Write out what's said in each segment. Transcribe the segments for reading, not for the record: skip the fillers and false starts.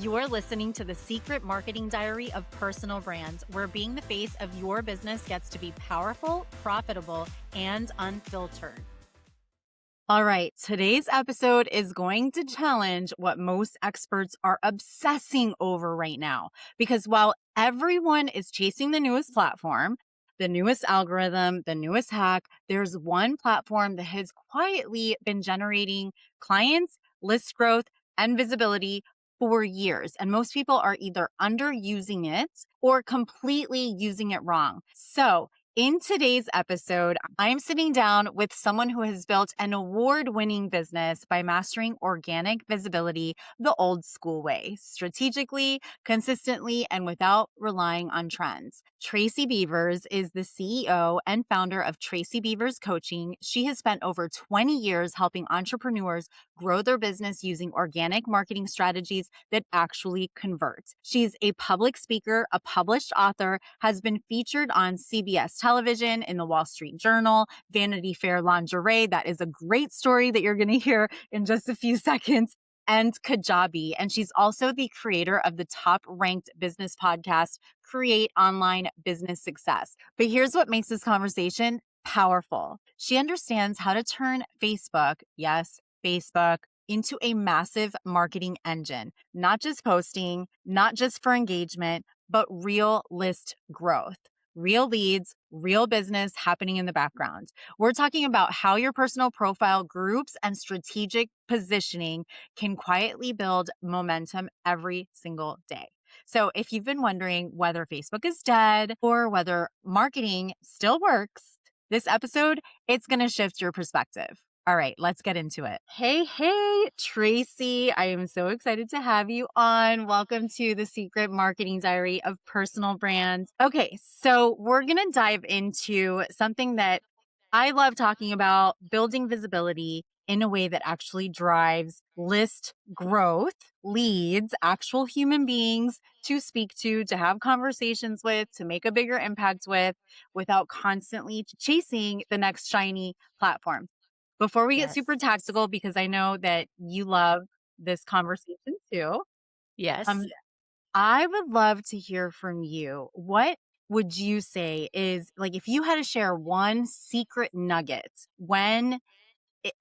You're listening to the Secret Marketing Diary of Personal Brands, where being the face of your business gets to be powerful, profitable, and unfiltered. All right, today's episode is going to challenge what most experts are obsessing over right now. Because while everyone is chasing the newest platform, the newest algorithm, the newest hack, there's one platform that has quietly been generating clients, list growth, and visibility for years. And most people are either underusing it or completely using it wrong. So in today's episode, I'm sitting down with someone who has built an award-winning business by mastering organic visibility the old school way, strategically, consistently, and without relying on trends. Tracy Beavers is the CEO and founder of Tracy Beavers Coaching. She has spent over 20 years helping entrepreneurs grow their business using organic marketing strategies that actually convert. She's a public speaker, a published author, has been featured on CBS television, in the Wall Street Journal, Vanity Fair lingerie. That is a great story that you're going to hear in just a few seconds. And Kajabi. And she's also the creator of the top ranked business podcast, Create Online Business Success. But here's what makes this conversation powerful. She understands how to turn Facebook, yes, Facebook, into a massive marketing engine, not just posting, not just for engagement, but real list growth. Real leads, real business happening in the background. We're talking about how your personal profile groups and strategic positioning can quietly build momentum every single day. So if you've been wondering whether Facebook is dead or whether marketing still works, this episode, it's going to shift your perspective. All right, let's get into it. Hey, Tracy. I am so excited to have you on. Welcome to the Secret Marketing Diary of Personal Brands. Okay, so we're going to dive into something that I love talking about, building visibility in a way that actually drives list growth, leads, actual human beings to speak to have conversations with, to make a bigger impact with, without constantly chasing the next shiny platform. Before we get super tactical, because I know that you love this conversation too. Yes. I would love to hear from you. What would you say is, like, if you had to share one secret nugget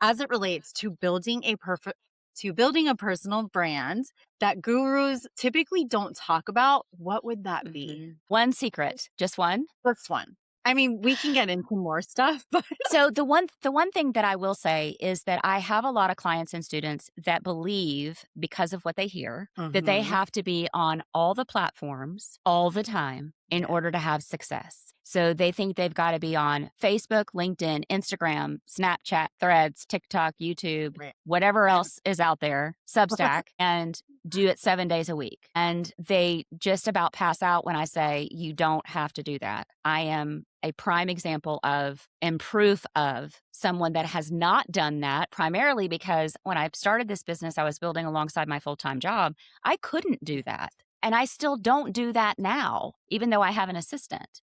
as it relates to building a personal brand that gurus typically don't talk about, what would that be? One secret, just one? Just one. I mean, we can get into more stuff, but So the one thing that I will say is that I have a lot of clients and students that believe, because of what they hear, that they have to be on all the platforms all the time in order to have success. So they think they've got to be on Facebook, LinkedIn, Instagram, Snapchat, Threads, TikTok, YouTube, whatever else is out there, Substack, and do it 7 days a week. And they just about pass out when I say, you don't have to do that. I am a prime example of and proof of someone that has not done that, primarily because when I started this business, I was building alongside my full-time job. I couldn't do that. And I still don't do that now, even though I have an assistant.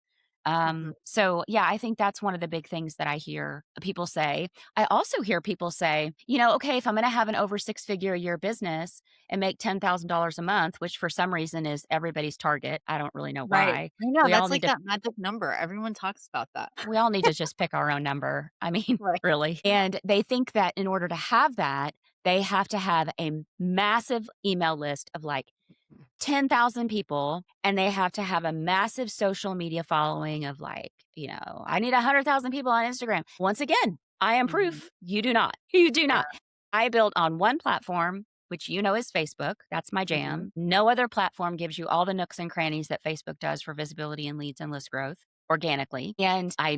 So yeah, I think that's one of the big things that I hear people say. I also hear people say, okay, if I'm going to have an over 6-figure a year business and make $10,000 a month, which for some reason is everybody's target. I don't really know why. Right. I know, that's like that magic number. Everyone talks about that. We all need to just pick our own number. I mean, really. And they think that in order to have that, they have to have a massive email list of like 10,000 people, and they have to have a massive social media following of like, I need 100,000 people on Instagram. Once again, I am proof. You do not. You do not. I built on one platform, which is Facebook. That's my jam. No other platform gives you all the nooks and crannies that Facebook does for visibility and leads and list growth organically. And I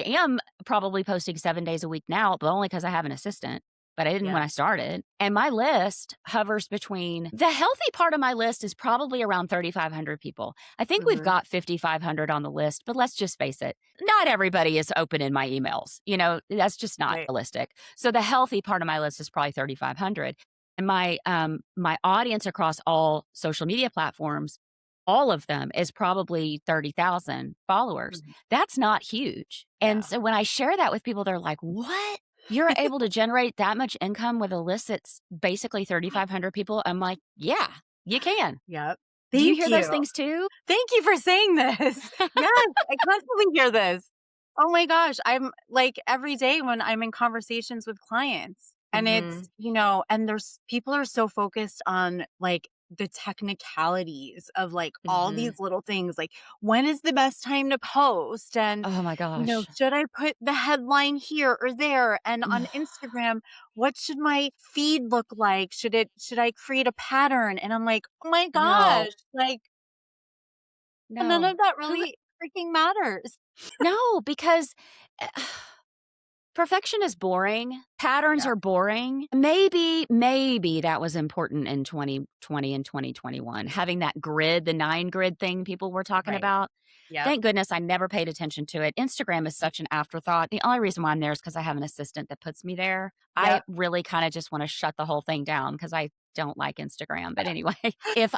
am probably posting 7 days a week now, but only because I have an assistant. But I didn't when I started. And my list hovers between, the healthy part of my list is probably around 3,500 people. I think we've got 5,500 on the list, but let's just face it. Not everybody is open in my emails. That's just not realistic. So the healthy part of my list is probably 3,500. And my audience across all social media platforms, all of them, is probably 30,000 followers. That's not huge. And so when I share that with people, they're like, what? You're able to generate that much income with a list that's basically 3,500 people? I'm like, yeah, You can. Yep. Do you Thank hear those you. things too? Thank you for saying this. Yes, I constantly hear this. Oh my gosh, I'm like every day when I'm in conversations with clients and Mhm. it's, and there's people are so focused on like the technicalities of like all Mhm. these little things like when is the best time to post and Oh my gosh. should I put the headline here or there and on Instagram what should my feed look like? Should I create a pattern? And I'm like, "Oh my No. gosh, like none No. of that Who really freaking matters." No, because perfection is boring. Patterns Yeah, are boring. Maybe that was important in 2020 and 2021, having that grid, the 9 grid thing people were talking right. about. Yep. Thank goodness I never paid attention to it. Instagram is such an afterthought. The only reason why I'm there is because I have an assistant that puts me there. I Yep. really kinda just wanna shut the whole thing down because I don't like Instagram. But anyway, if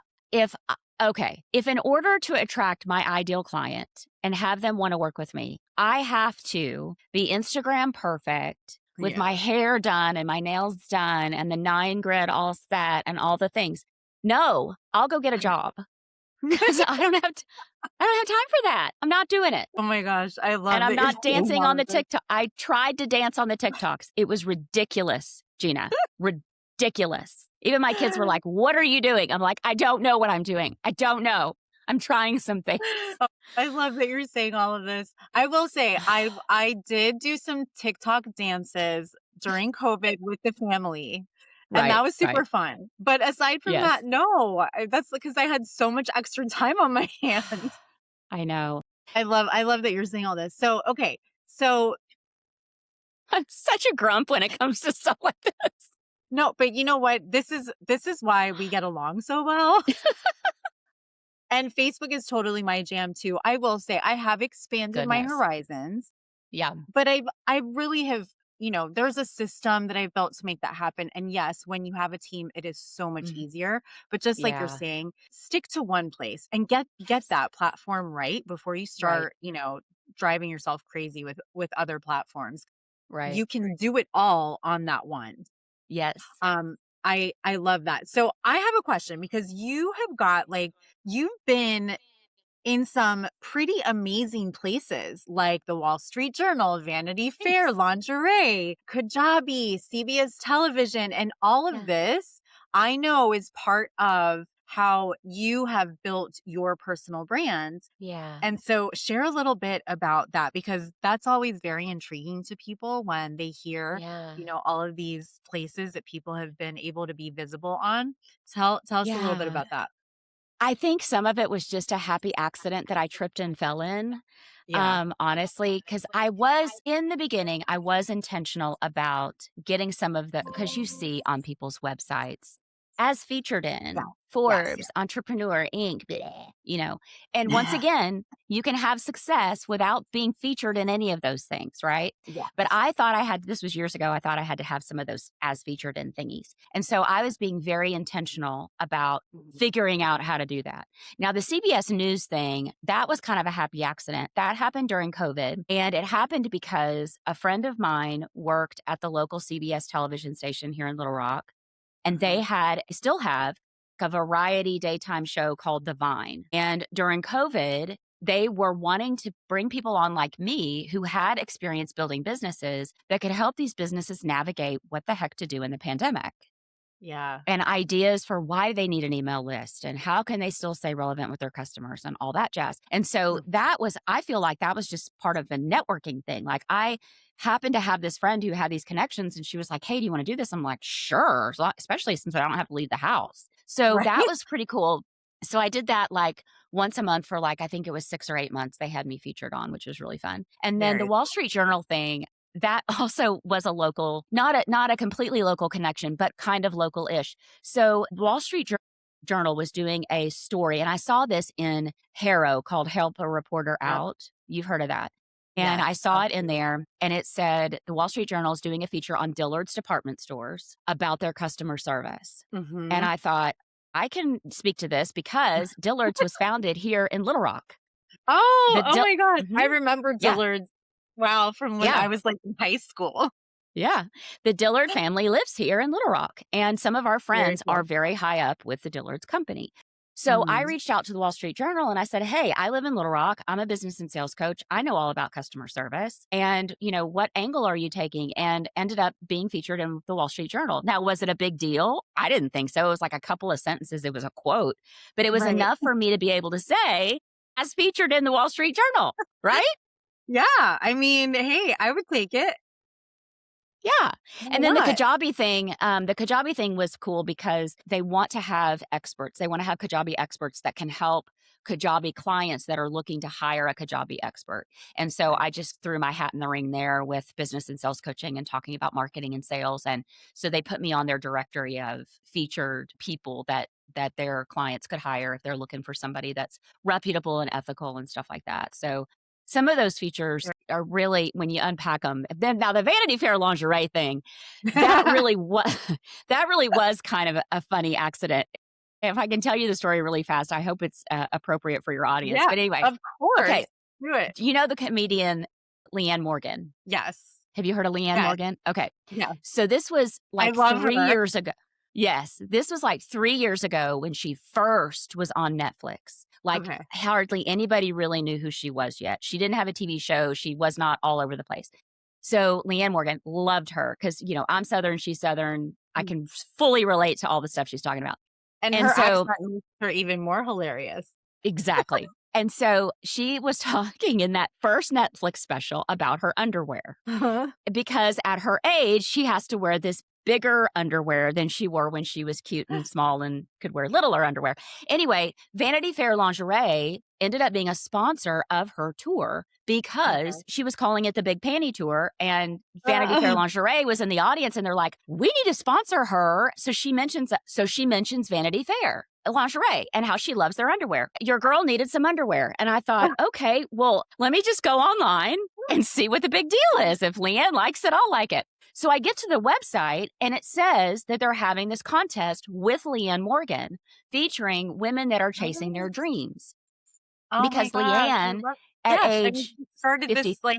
okay, if in order to attract my ideal client and have them wanna work with me, I have to be Instagram perfect with my Yeah. hair done and my nails done and the 9 grid all set and all the things. No, I'll go get a job because I don't have time for that. I'm not doing it. Oh my gosh, I And love I'm that you're not saying dancing all on of the this. TikTok. I tried to dance on the TikToks. It was ridiculous, Gina. Ridiculous. Even my kids were like, "What are you doing?" I'm like, "I don't know what I'm doing. I don't know. I'm trying some things." Oh, I love that you're saying all of this. I will say I did do some TikTok dances during COVID with the family, and Right, that was right. super fun. But aside from Yes. that, no, that's because I had so much extra time on my hands. I know. I love that you're saying all this. So, okay. So, I'm such a grump when it comes to stuff like this. no, but you know what? This is why we get along so well. And Facebook is totally my jam too. I will say I have expanded my Goodness. horizons, Yeah. but I really have, there's a system that I've built to make that happen. And yes, when you have a team, it is so much Mhm. easier. But just like you're Yeah. saying, stick to one place and get Yes. that platform right before you Right. start, driving yourself crazy with other platforms. Right. You can do it all on that one. Yes. Um, I love that. So I have a question because you have got like you've been in some pretty amazing places like the Wall Street Journal, Vanity Fair, Thanks. lingerie, Kajabi, CBS television, and all of Yeah. this I know is part of how you have built your personal brand. Yeah. And so share a little bit about that because that's always very intriguing to people when they hear, Yeah. all of these places that people have been able to be visible on. Tell us a little bit Yeah. about that. I think some of it was just a happy accident that I tripped and fell in. Yeah. Honestly, because I was in the beginning, I was intentional about getting some of the because you see on people's websites as featured Yeah. in Yes. Forbes, Entrepreneur Inc., bleh, and once Yeah. again, you can have success without being featured in any of those things, right? But Yes. I thought I had, this was years ago, I thought I had to have some of those as featured in thingies. And so I was being very intentional about Mhm. figuring out how to do that. Now, the CBS News thing, that was kind of a happy accident. That happened during COVID. And it happened because a friend of mine worked at the local CBS television station here in Little Rock. And they Mhm. still have a variety daytime show called The Vine. And during COVID, they were wanting to bring people on like me who had experience building businesses that could help these businesses navigate what the heck to do in the pandemic Yeah. and ideas for why they need an email list and how can they still stay relevant with their customers and all that jazz. And so Mhm. that was, I feel like that was just part of the networking thing. Like I happened to have this friend who had these connections and she was like, "Hey, do you want to do this?" I'm like, "Sure." So, especially since I don't have to leave the house. So Right? that was pretty cool. So I did that like once a month for like, I think it was 6 or 8 months they had me featured on, which was really fun. And then the Very Wall Street Journal thing, that also was a local, not a completely local connection, but kind of local-ish. So Wall Street Journal was doing a story, and I saw this in Harrow called Help a Reporter Yep. Out. You've heard of that. And Yes. I saw it in Absolutely. there, and it said the Wall Street Journal is doing a feature on Dillard's department stores about their customer service. And Mhm. I thought, I can speak to this because Dillard's was founded here in Little Rock. Oh, The oh Dil my gosh. Mhm. I remember Yeah, Dillard's. Wow, from when yeah. I was like in high school. Yeah. The Dillard family lives here in Little Rock, and some of our Very friends are cool. very high up with the Dillard's company. So I Mhm. reached out to the Wall Street Journal and I said, "Hey, I live in Little Rock. I'm a business and sales coach. I know all about customer service. And, what angle are you taking?" And ended up being featured in the Wall Street Journal. Now, was it a big deal? I didn't think so. It was like a couple of sentences. It was a quote, but it was Right. enough for me to be able to say, as featured in the Wall Street Journal, right? Yeah, I mean, hey, I would take it. Yeah. Why And then not? The Kajabi thing was cool because they want to have experts. They want to have Kajabi experts that can help Kajabi clients that are looking to hire a Kajabi expert. And so Right. I just threw my hat in the ring there with business and sales coaching and talking about marketing and sales. And so they put me on their directory of featured people that their clients could hire if they're looking for somebody that's reputable and ethical and stuff like that. So some of those features are really, when you unpack them. Then now the Vanity Fair lingerie thing, that Right. really was that really was kind of a funny accident. If I can tell you the story really fast, I hope it's appropriate for your audience. Yeah, But anyway, of course. okay, Do it. do you know the comedian Leanne Morgan? Yes. Have you heard of Leanne Yes. Morgan? Okay. Yes. So this was I like love 3 her. years ago. Yes, this was like 3 years ago when she first was on Netflix. Like, Okay. hardly anybody really knew who she was yet. She didn't have a TV show. She was not all over the place. So Leanne Morgan, loved her because, I'm Southern, she's Southern. I Mm. can fully relate to all the stuff she's talking about. And And her so accent makes her even more hilarious. exactly. And so she was talking in that first Netflix special about her underwear. Uh-huh. Because at her age, she has to wear this bigger underwear than she wore when she was cute and small and could wear littler underwear. Anyway, Vanity Fair Lingerie ended up being a sponsor of her tour because Okay. she was calling it the Big Panty Tour. And Vanity Fair Uh, Lingerie was in the audience and they're like, "We need to sponsor her." So she mentions Vanity Fair lingerie and how she loves their underwear. Your girl needed some underwear. And I thought, okay, well, let me just go online and see what the big deal is. If Leanne likes it, I'll like it. So I get to the website and it says that they're having this contest with Leanne Morgan featuring women that are chasing their dreams. Oh my Because gosh, Leanne, at yes, I mean, age she started this, 50, like,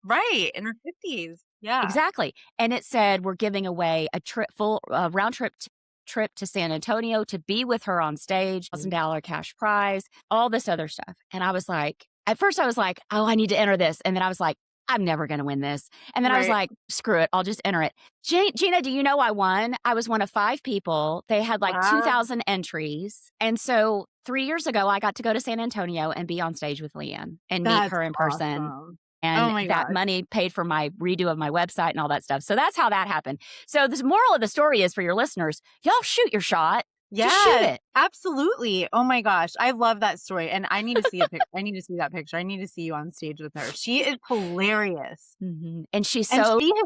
right, in her 50s. Yeah. exactly. And it said we're giving away a round trip to San Antonio to be with her on stage, $1,000 cash prize, all this other stuff. And I was like, at first I was like, "Oh, I need to enter this." And then I was like, "I'm never going to win this." And then I was Right. like, "Screw it. I'll just enter it." Gina, do you know I won? I was one of 5 people. They had like Wow. 2,000 entries. And so 3 years ago, I got to go to San Antonio and be on stage with Leanne and meet That's her in person. awesome. Oh And my that gosh. money paid for my redo of my website and all that stuff. So that's how that happened. So the moral of the story is for your listeners, y'all shoot your shot. Just shoot Yes, it. absolutely. Oh my gosh, I love that story, and I need to see I need to see that picture. I need to see you on stage with her. She is hilarious. And she's And so she has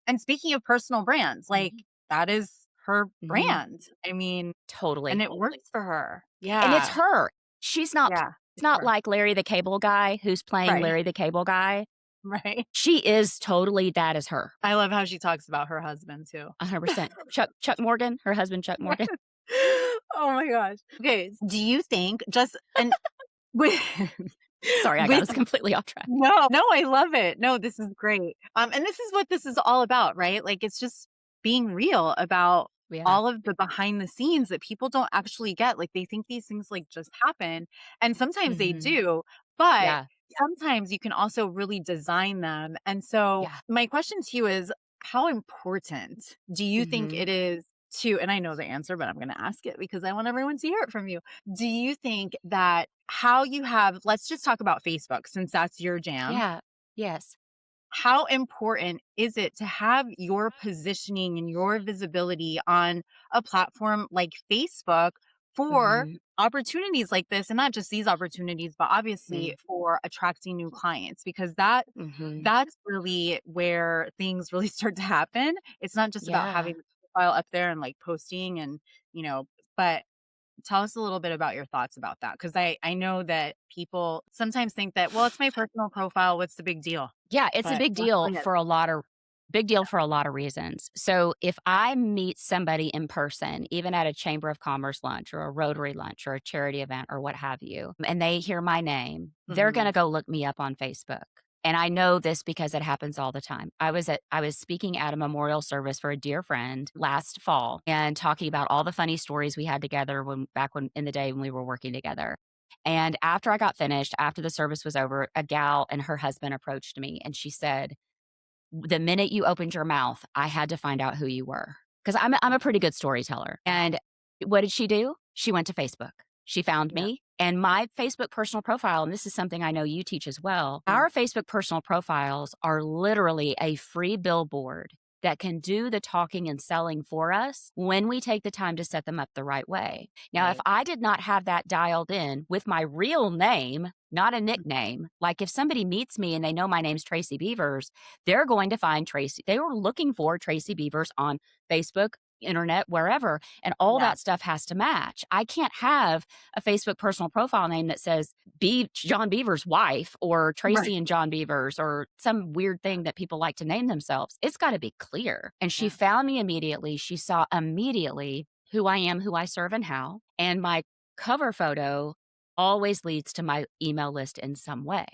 and speaking of personal brands, like, Mhm, that is her mhm, brand. I mean, and totally. it works for her. And it's Yeah. her. She's not Yeah. it's It's not her. like Larry the Cable Guy who's playing Right. Larry the Cable Guy. Right. She is totally that is her. I love how she talks about her husband too. 100%. Chuck Morgan, her husband Chuck Morgan. Oh my gosh. Okay, do you think just and with Sorry, I got with us completely off track. no, I love it. No, this is great. And this is what this is all about, right? Like, it's just being real about Yeah. all of the behind the scenes that people don't actually get. Like, they think these things like just happen, and sometimes they Mhm. do, but Yeah. sometimes you can also really design them. And so, Yeah. my question to you is, how important do you think Mhm. it is to, and I know the answer, but I'm going to ask it because I want everyone to hear it from you. Do you think that how you have, let's just talk about Facebook since that's your jam. Yeah. Yes. How important is it to have your positioning and your visibility on a platform like Facebook for Mhm. opportunities like this? And not just these opportunities, but obviously Mhm. for attracting new clients, because Mhm. that's really where things really start to happen. It's not just about Yeah. having the profile up there and like posting and, you know, but tell us a little bit about your thoughts about that, because I know that people sometimes think that, well, it's my personal profile. What's the big deal? Yeah, it's a But big let's deal bring it. for a lot of reasons. So if I meet somebody in person, even at a Chamber of Commerce lunch or a Rotary lunch or a charity event or what have you, and they hear my name, they're going Mhm. to go look me up on Facebook. And I know this because it happens all the time. I was speaking at a memorial service for a dear friend last fall and talking about all the funny stories we had together when in the day when we were working together. And after I got finished, after the service was over, a gal and her husband approached me and she said, "The minute you opened your mouth, I had to find out who you were." 'Cause I'm a pretty good storyteller. And what did she do? She went to Facebook. She found Yeah. me and my Facebook personal profile, and this is something I know you teach as well. Mm. Our Facebook personal profiles are literally a free billboard that can do the talking and selling for us when we take the time to set them up the right way. Now, if Right. I did not have that dialed in with my real name, not a nickname, like if somebody meets me and they know my name's Tracy Beavers, they're going to find Tracy. They were looking for Tracy Beavers on Facebook, internet, wherever, and all Yeah. that stuff has to match. I can't have a Facebook personal profile name that says John Beaver's wife or Right. Tracy and John Beavers or some weird thing that people like to name themselves. It's got to be clear. And she Yeah. found me immediately. She saw immediately who I am, who I serve, and how. And my cover photo always leads to my email list in some way.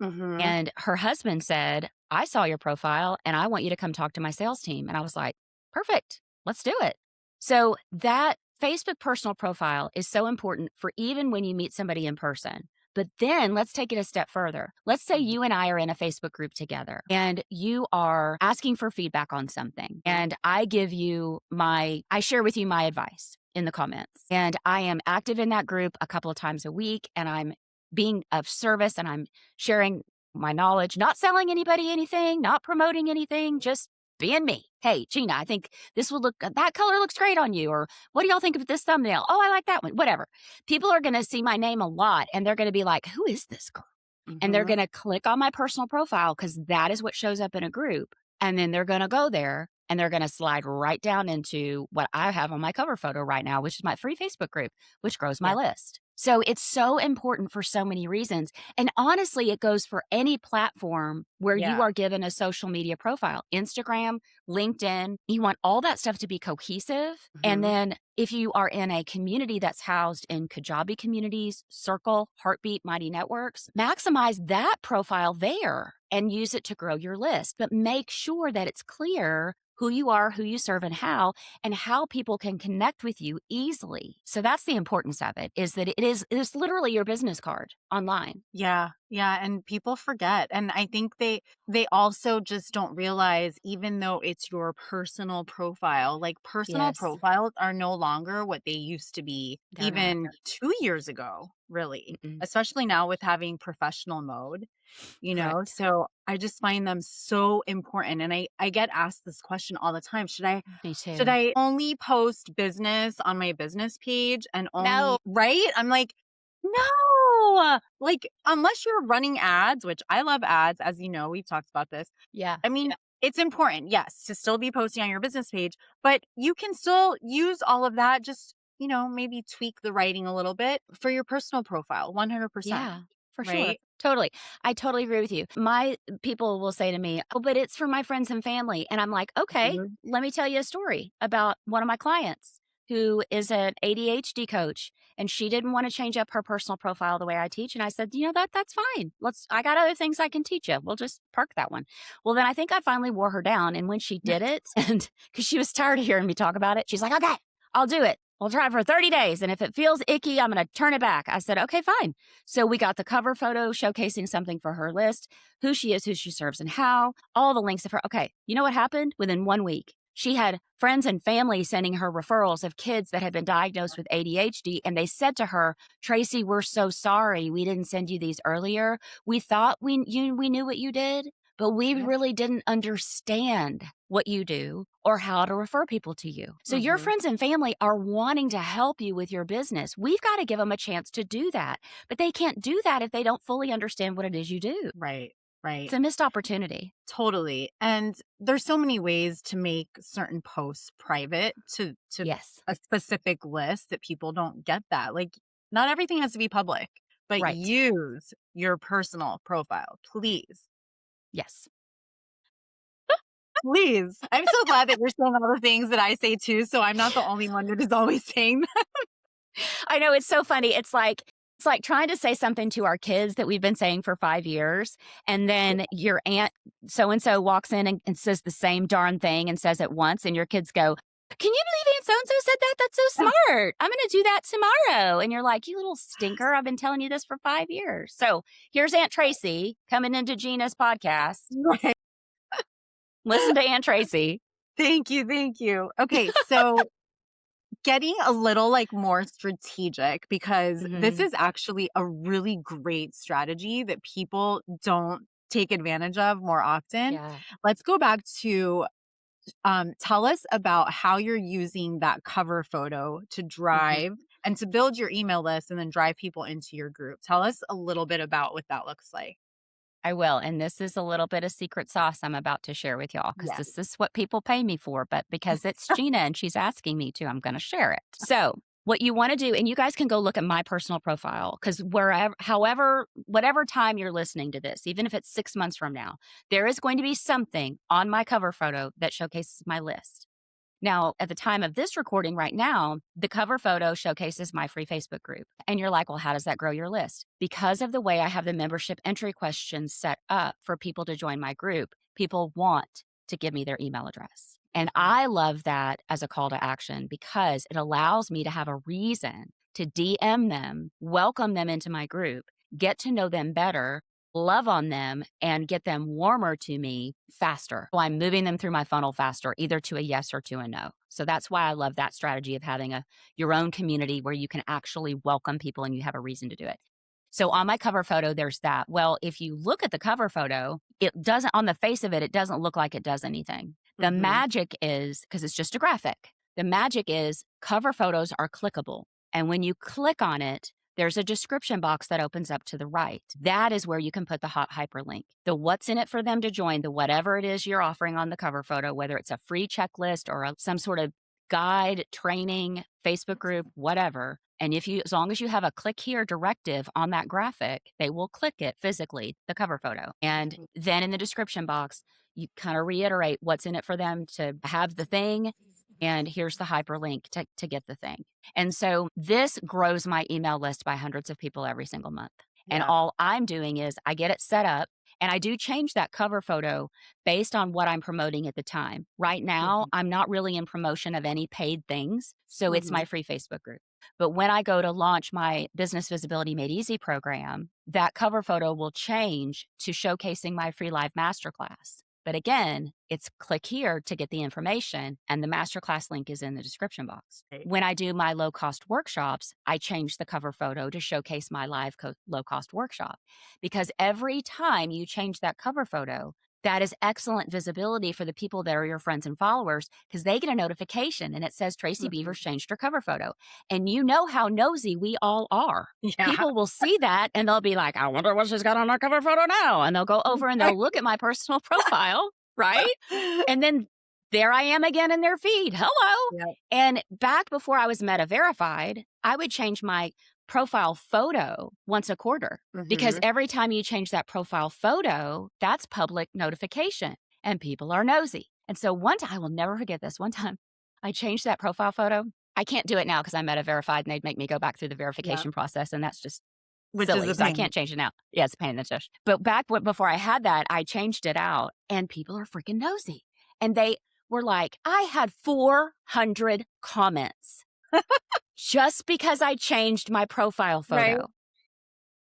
Mhm. And her husband said, "I saw your profile and I want you to come talk to my sales team." And I was like, "Perfect. Let's do it." So that Facebook personal profile is so important for even when you meet somebody in person. But then let's take it a step further. Let's say Mhm. you and I are in a Facebook group together and you are asking for feedback on something. And I share with you my advice in the comments. And I am active in that group a couple of times a week and I'm being of service and I'm sharing my knowledge, not selling anybody anything, not promoting anything, just being me. "Hey, Ginna, I think that color looks great on you." Or, "What do y'all think of this thumbnail?" "Oh, I like that one." Whatever. People are going to see my name a lot and they're going to be like, "Who is this girl?" And they're Mhm. going to click on my personal profile because that is what shows up in a group. And then they're going to go there and they're going to slide right down into what I have on my cover photo right now, which is my free Facebook group, which grows my Yeah. list. So it's so important for so many reasons. And honestly, it goes for any platform where you Yeah. are given a social media profile, Instagram, LinkedIn. You want all that stuff to be cohesive. And Mhm. then if you are in a community that's housed in Kajabi communities, Circle, Heartbeat, Mighty Networks, maximize that profile there and use it to grow your list. But make sure that it's clear who you are, who you serve, and how people can connect with you easily. So that's the importance of it, is that it's literally your business card online. Yeah. Yeah, and people forget. And I think they also just don't realize, even though it's your personal profile, like personal Yes, profiles are no longer what they used to be they're not. even 2 years ago, really. Mm-mm. Especially now with having professional mode, Correct. so I just find them so important. And I get asked this question all the time. Me Should too. I only post business on my business page and No. only, right? I'm like, no, like, unless you're running ads, which I love ads, as you know, we've talked about this. Yeah. I mean, it's important, yes, to still be posting on your business page, but you can still use all of that. Just, maybe tweak the writing a little bit for your personal profile, 100%, Yeah, for sure. right? Totally. I totally agree with you. My people will say to me, "Oh, but it's for my friends and family." And I'm like, "Okay, Mhm. let me tell you a story about one of my clients who is an ADHD coach and she didn't want to change up her personal profile the way I teach." And I said, "That's fine. I got other things I can teach you. We'll just park that one." Well, then I think I finally wore her down. And when she did it, and because she was tired of hearing me talk about it, she's like, "Okay, I'll do it. We'll try it for 30 days. And if it feels icky, I'm going to turn it back." I said, "Okay, fine." So we got the cover photo showcasing something for her list, who she is, who she serves, and how, all the links of her. Okay, you know what happened? Within 1 week, she had friends and family sending her referrals of kids that had been diagnosed with ADHD. And they said to her, "Tracy, we're so sorry. We didn't send you these earlier. We thought we knew what you did, but we Yeah. really didn't understand what you do or how to refer people to you." So your Mhm. friends and family are wanting to help you with your business. We've got to give them a chance to do that. But they can't do that if they don't fully understand what it is you do. Right, It's right. a missed opportunity. Totally. And there's so many ways to make certain posts private to Yes. a specific list that people don't get that. Like, not everything has to be public, but Right. use your personal profile, please. Yes. Please. I'm so glad that you're saying all the things that I say too, so I'm not the only one that is always saying that. I know, it's so funny. It's like It's like trying to say something to our kids that we've been saying for 5 years, and then your aunt so and so walks in and says the same darn thing and says it once, and your kids go, "Can you believe Aunt so and so said that? That's so smart. I'm gonna do that tomorrow." And you're like, "You little stinker, I've been telling you this for 5 years." So here's Aunt Tracy coming into Gina's podcast. Right. Listen to Aunt Tracy. Thank you, thank you. Okay, so getting a little, like, more strategic because this Mhm. is actually a really great strategy that people don't take advantage of more often. Yeah. Let's go back to, tell us about how you're using that cover photo to Mhm. drive and to build your email list and then drive people into your group. Tell us a little bit about what that looks like. I will, and this is a little bit of secret sauce I'm about to share with y'all because Yes. this is what people pay me for, but because it's Gina and she's asking me to, I'm gonna share it. So, what you wanna do and you guys can go look at my personal profile because wherever however whatever time you're listening to this, even if it's 6 months from now, there is going to be something on my cover photo that showcases my list. Now, at the time of this recording right now, the cover photo showcases my free Facebook group. And you're like, well, how does that grow your list? Because of the way I have the membership entry questions set up for people to join my group, people want to give me their email address. And I love that as a call to action because it allows me to have a reason to DM them, welcome them into my group, get to know them better, love on them and get them warmer to me faster. So I'm moving them through my funnel faster, either to a yes or to a no. So that's why I love that strategy of having your own community where you can actually welcome people and you have a reason to do it. So on my cover photo, there's that. Well, if you look at the cover photo, it doesn't, on the face of it, it doesn't look like it does anything. The Mhm. magic is, because it's just a graphic, the magic is cover photos are clickable. And when you click on it, there's a description box that opens up to the right. That is where you can put the hot hyperlink, the what's in it for them to join, the whatever it is you're offering on the cover photo, whether it's a free checklist or some sort of guide, training, Facebook group, whatever. And as long as you have a click here directive on that graphic, they will click it physically, the cover photo. And then in the description box, you kind of reiterate what's in it for them to have the thing. And here's the hyperlink to get the thing. And so this grows my email list by hundreds of people every single month. And Yeah. all I'm doing is I get it set up and I do change that cover photo based on what I'm promoting at the time. Right now, Mhm. I'm not really in promotion of any paid things. So it's my Mhm. free Facebook group. But when I go to launch my Business Visibility Made Easy program, that cover photo will change to showcasing my free live masterclass. But again, it's click here to get the information, and the masterclass link is in the description box. Right. When I do my low cost workshops, I change the cover photo to showcase my live low cost workshop. Because every time you change that cover photo, that is excellent visibility for the people that are your friends and followers because they get a notification and it says Tracy Mhm. Beavers changed her cover photo. And you know how nosy we all are. Yeah. People will see that and they'll be like, I wonder what she's got on her cover photo now. And they'll go over and they'll look at my personal profile, right? And then there I am again in their feed. Hello. Yep. And back before I was Meta verified, I would change my profile photo once a quarter because Mhm. every time you change that profile photo, that's public notification and people are nosy. And so one time, I will never forget this. One time I changed that profile photo. I can't do it now because I'm Meta verified and they'd make me go back through the Yeah. verification process. And that's just Which is silly. a So I pain. can't change it now. Yeah, it's a pain in the tush. But back before I had that, I changed it out and people are freaking nosy. And they were like, I had 400 comments just because I changed my profile Right? photo.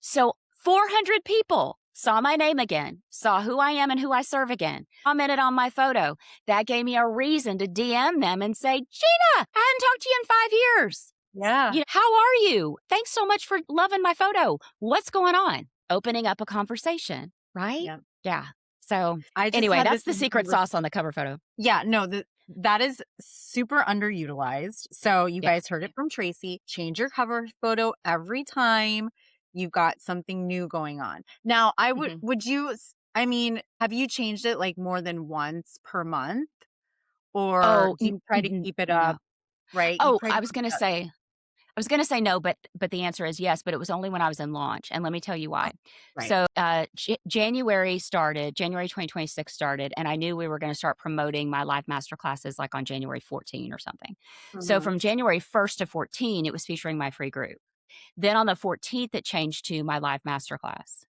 So 400 people saw my name again, saw who I am and who I serve again, commented on my photo. That gave me a reason to DM them and say, Gina, I hadn't talked to you in 5 years. Yeah. How are you? Thanks so much for loving my photo. What's going on? Opening up a conversation, right? Yep. Yeah. So I just anyway, had this that's the secret sauce on the cover photo. Yeah, no, that is super underutilized. So you Yeah. guys heard it from Tracy. Change your cover photo every time you've got something new going on. Now, Mhm. I mean, have you changed it like more than once per month? Or Oh, do you try to keep it up, no. right? You Oh, try to I was keep going to it up. say, no, but the answer is yes, but it was only when I was in launch, and let me tell you Oh, why. right. So, January 2026 started, and I knew we were gonna start promoting my live master classes, like, on January 14 or something. So Mhm. from January 1st to 14, it was featuring my free group. Then on the 14th, it changed to my live masterclass.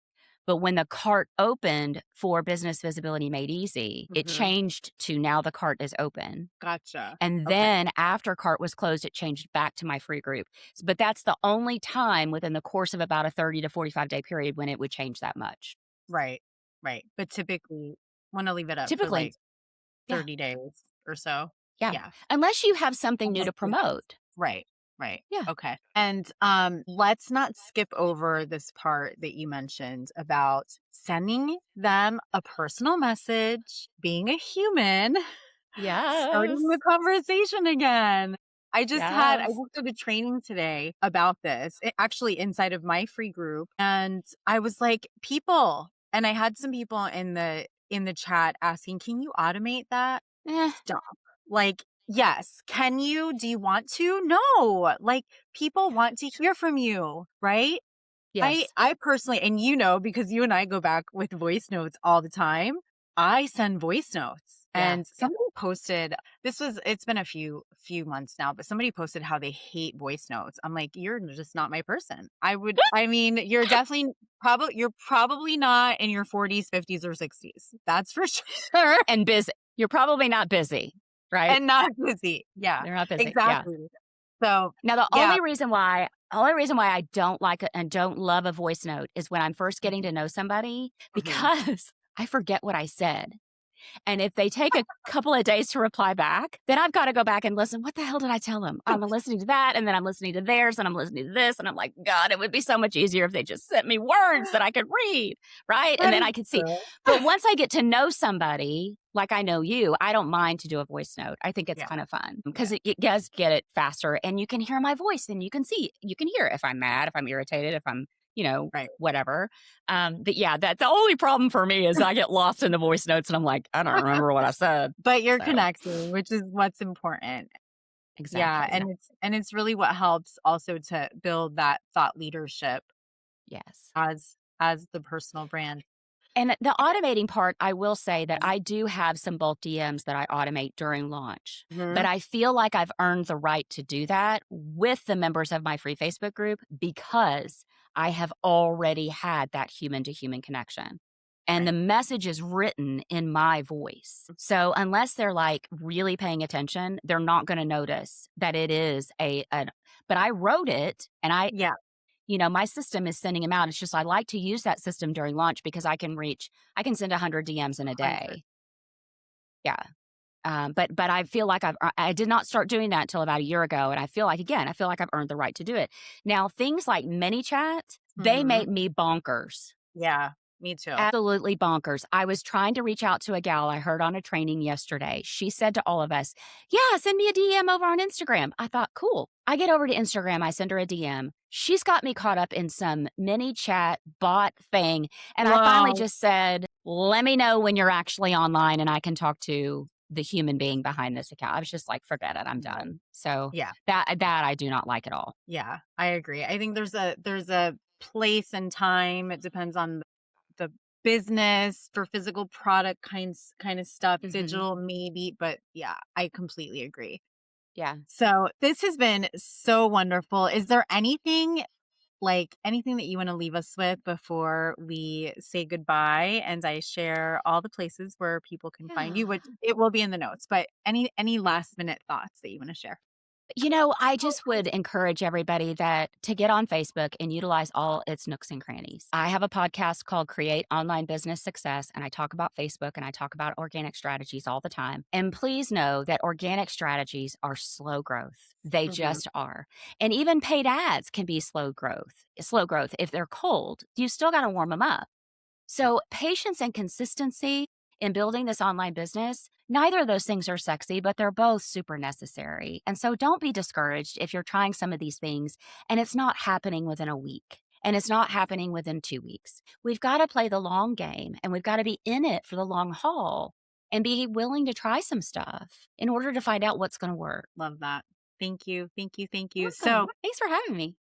But when the cart opened for Business Visibility Made Easy, it changed to now the cart is open. Gotcha. And Okay. then after cart was closed, it changed back to my free group. But that's the only time within the course of about a 30 to 45 day period when it would change that much. Right. Right. But typically want to leave it up for Typically, like yeah, 30 days or so. yeah. Yeah. Unless you have something new Unless to you have. promote. Right. Right. Yeah. Okay. And let's not skip over this part that you mentioned about sending them a personal message, being a human, starting Yes. the conversation again. I Yes. just did a training today about this, actually inside of my free group. And I was like, people, and I had some people in the chat asking, can you automate that? Eh, Stop. Like, yes. Can you? Do you want to? No. Like, people want to hear from you, right? yes. I personally, and because you and I go back with voice notes all the time, I send voice notes. Yeah. And somebody posted, it's been a few months now, but somebody posted how they hate voice notes. I'm like, you're just not my person. I mean, you're probably not in your 40s, 50s, or 60s. That's for sure. And busy. You're probably not busy, right? And not busy. Yeah, They're not busy. Yeah. exactly. So, Now, the yeah. only reason why I don't like it and don't love a voice note is when I'm first getting to know somebody Mhm. because I forget what I said. And if they take a couple of days to reply back, then I've got to go back and listen. What the hell did I tell them? I'm listening to that, and then I'm listening to theirs, and I'm listening to this, and I'm like, God, it would be so much easier if they just sent me words that I could read, right? And That then is I could see. true. But once I get to know somebody, like I know you, I don't mind to do a voice note. I think it's Yeah. kind of fun because Yeah. it does get it faster, and you can hear my voice, and you can hear if I'm mad, if I'm irritated, if I'm, Right. whatever. But yeah, that the only problem for me is I get lost in the voice notes and I'm like, I don't remember what I said. But you're So connecting, which is what's important. Yeah, exactly. and it's really what helps also to build that thought leadership Yes. as the personal brand. And the automating part, I will say that Mhm. I do have some bulk DMs that I automate during launch, but Mhm. I feel like I've earned the right to do that with the members of my free Facebook group because I have already had that human to human connection. And the Right. message is written in my voice. So unless they're like really paying attention, they're not going to notice that it is but I wrote it and Yeah. my system is sending them out. It's just I like to use that system during launch because I can send 100 DMs in a 100. day. Yeah. But I feel like I did not start doing that until about a year ago. And I feel like, again, I've earned the right to do it. Now, things like mini chat, they Mhm. make me bonkers. Yeah, me too. Absolutely bonkers. I was trying to reach out to a gal I heard on a training yesterday. She said to all of us, yeah, send me a DM over on Instagram. I thought, cool. I get over to Instagram. I send her a DM. She's got me caught up in some mini chat bot thing. And I finally Wow. just said, let me know when you're actually online and I can talk to the human being behind this account. I was just like, forget it. I'm done. So Yeah. that I do not like at all. Yeah, I agree. I think there's a place and time. It depends on the business for physical product kind of stuff, Hmm. digital maybe, but yeah, I completely agree. Yeah. So this has been so wonderful. Is there anything that you want to leave us with before we say goodbye and I share all the places where people can find you, Yeah. which it will be in the notes, but any last minute thoughts that you want to share? I just would encourage everybody that to get on Facebook and utilize all its nooks and crannies. I have a podcast called Create Online Business Success, and I talk about Facebook and I talk about organic strategies all the time. And please know that organic strategies are slow growth. They Mhm. just are. And even paid ads can be slow growth. Slow growth. If they're cold, you still got to warm them up. So, patience and consistency in building this online business, neither of those things are sexy, but they're both super necessary. And so, don't be discouraged if you're trying some of these things and it's not happening within a week and it's not happening within 2 weeks. We've got to play the long game and we've got to be in it for the long haul and be willing to try some stuff in order to find out what's going to work. Love that. Thank you. Thank you. Thank you. Welcome. So, Thanks for having me.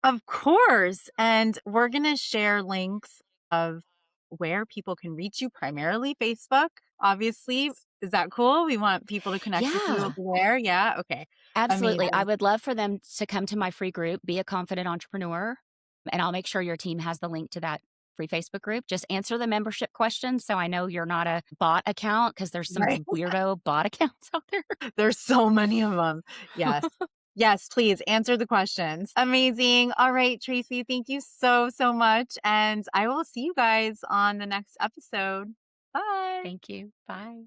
of course, and we're going to share links of where people can reach you primarily Facebook, obviously. Is that cool? We want people to connect with you Yeah, over there. Yeah. Okay. absolutely. I Amazing. would love for them to come to my free group, Be a Confident Entrepreneur, and I'll make sure your team has the link to that free Facebook group. Just answer the membership questions so I know you're not a bot account because there's some Right. weirdo bot accounts out there. There's so many of them. Yes. Yes, please answer the questions. Amazing. All right, Tracy, thank you so, so much. And I will see you guys on the next episode. Bye. Thank you. Bye.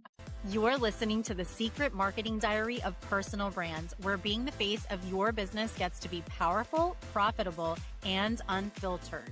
You're listening to the Secret Marketing Diary of Personal Brands, where being the face of your business gets to be powerful, profitable, and unfiltered.